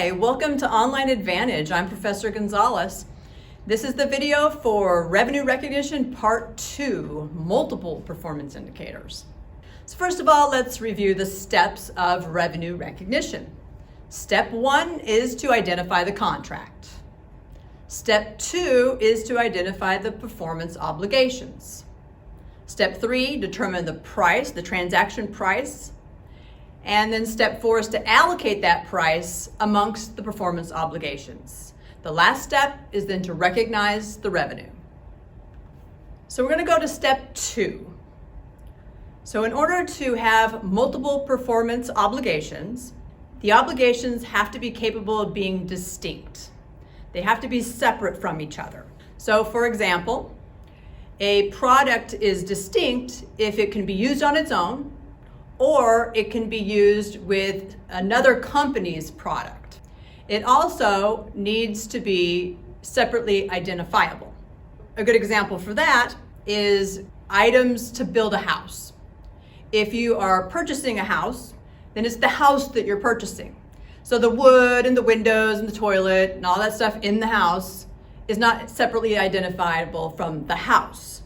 Hi, welcome to Online EdVantage. I'm Professor Gonzalez. This is the video for Revenue Recognition Part 2, Multiple Performance Indicators. So first of all, let's review the steps of revenue recognition. Step 1 is to identify the contract. Step 2 is to identify the performance obligations. Step 3, determine the price, the transaction price. And then step 4 is to allocate that price amongst the performance obligations. The last step is then to recognize the revenue. So we're going to go to step 2. So in order to have multiple performance obligations, the obligations have to be capable of being distinct. They have to be separate from each other. So for example, a product is distinct if it can be used on its own, or it can be used with another company's product. It also needs to be separately identifiable. A good example for that is items to build a house. If you are purchasing a house, then it's the house that you're purchasing. So the wood and the windows and the toilet and all that stuff in the house is not separately identifiable from the house.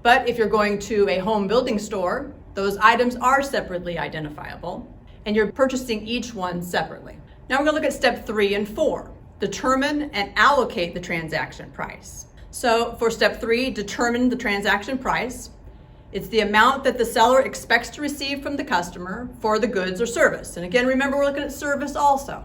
But if you're going to a home building store, those items are separately identifiable, and you're purchasing each one separately. Now we're going to look at step 3 and 4. Determine and allocate the transaction price. So for step 3, determine the transaction price. It's the amount that the seller expects to receive from the customer for the goods or service. And again, remember we're looking at service also.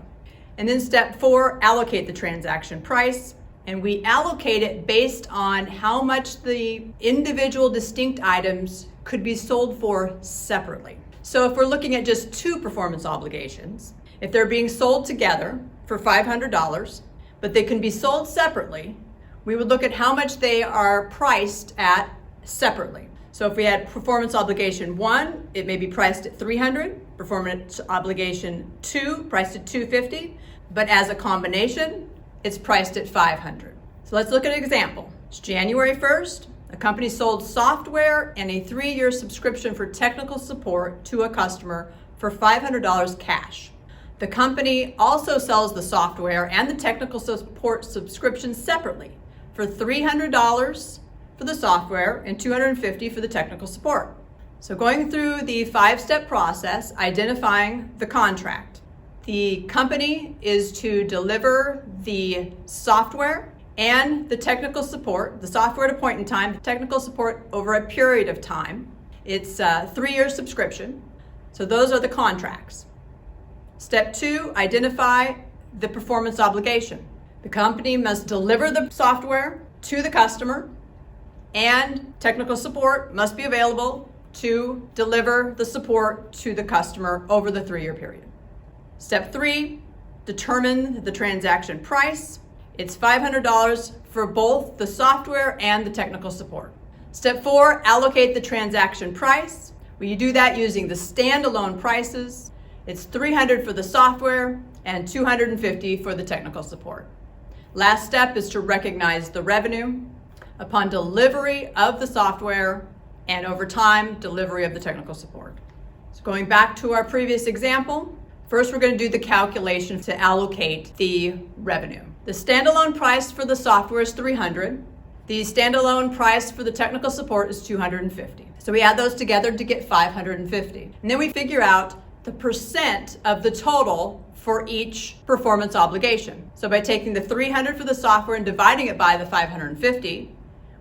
And then step 4, allocate the transaction price. And we allocate it based on how much the individual distinct items could be sold for separately. So if we're looking at just 2 performance obligations, if they're being sold together for $500, but they can be sold separately, we would look at how much they are priced at separately. So if we had performance obligation 1, it may be priced at $300, performance obligation 2 priced at $250, but as a combination, it's priced at $500. So let's look at an example. It's January 1st. A company sold software and a 3-year subscription for technical support to a customer for $500 cash. The company also sells the software and the technical support subscription separately for $300 for the software and $250 for the technical support. So going through the 5-step process, identifying the contract. The company is to deliver the software and the technical support, the software at a point in time, the technical support over a period of time. It's a 3-year subscription. So those are the contracts. Step 2, identify the performance obligation. The company must deliver the software to the customer, and technical support must be available to deliver the support to the customer over the 3-year period. Step 3, determine the transaction price. It's $500 for both the software and the technical support. Step 4, allocate the transaction price. Well, you do that using the standalone prices. It's $300 for the software and $250 for the technical support. Last step is to recognize the revenue upon delivery of the software and over time, delivery of the technical support. So going back to our previous example, first, we're going to do the calculation to allocate the revenue. The standalone price for the software is $300. The standalone price for the technical support is $250. So we add those together to get $550. And then we figure out the percent of the total for each performance obligation. So by taking the $300 for the software and dividing it by the $550,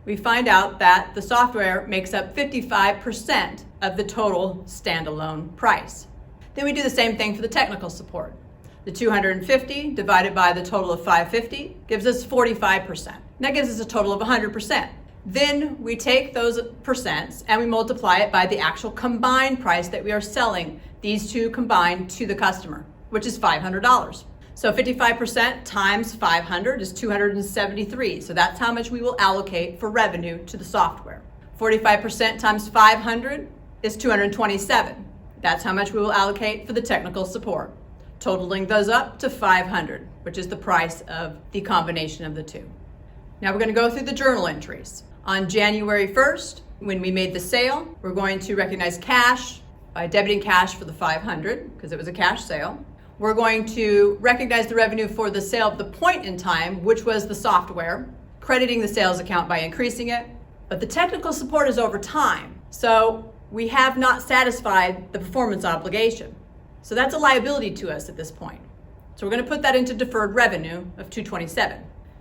we find out that the software makes up 55% of the total standalone price. Then we do the same thing for the technical support. The $250 divided by the total of $550 gives us 45%. And that gives us a total of 100%. Then we take those percents and we multiply it by the actual combined price that we are selling these two combined to the customer, which is $500. So 55% times 500 is 273. So that's how much we will allocate for revenue to the software. 45% times 500 is 227. That's how much we will allocate for the technical support, totaling those up to 500, which is the price of the combination of the two. Now we're going to go through the journal entries. On January 1st, when we made the sale, we're going to recognize cash by debiting cash for the $500 because it was a cash sale. we're going to recognize the revenue for the sale of the point in time, which was the software, crediting the sales account by increasing it. But the technical support is over time. So we have not satisfied the performance obligation. So that's a liability to us at this point. So we're going to put that into deferred revenue of $227.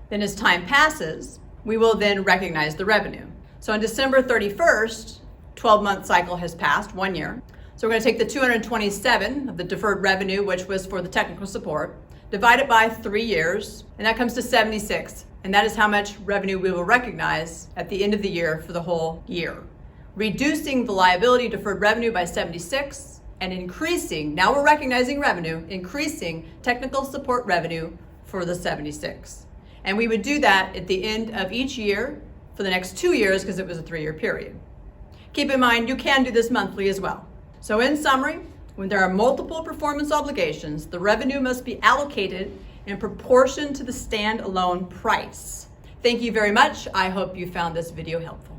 Then as time passes, we will then recognize the revenue. So on December 31st, 12-month cycle has passed, 1 year. So we're going to take the 227 of the deferred revenue, which was for the technical support, divide it by 3 years, and that comes to 76. And that is how much revenue we will recognize at the end of the year for the whole year. Reducing the liability deferred revenue by 76 and increasing, now we're recognizing revenue, increasing technical support revenue for the 76. And we would do that at the end of each year for the next 2 years because it was a 3-year period. Keep in mind, you can do this monthly as well. So in summary, when there are multiple performance obligations, the revenue must be allocated in proportion to the standalone price. Thank you very much. I hope you found this video helpful.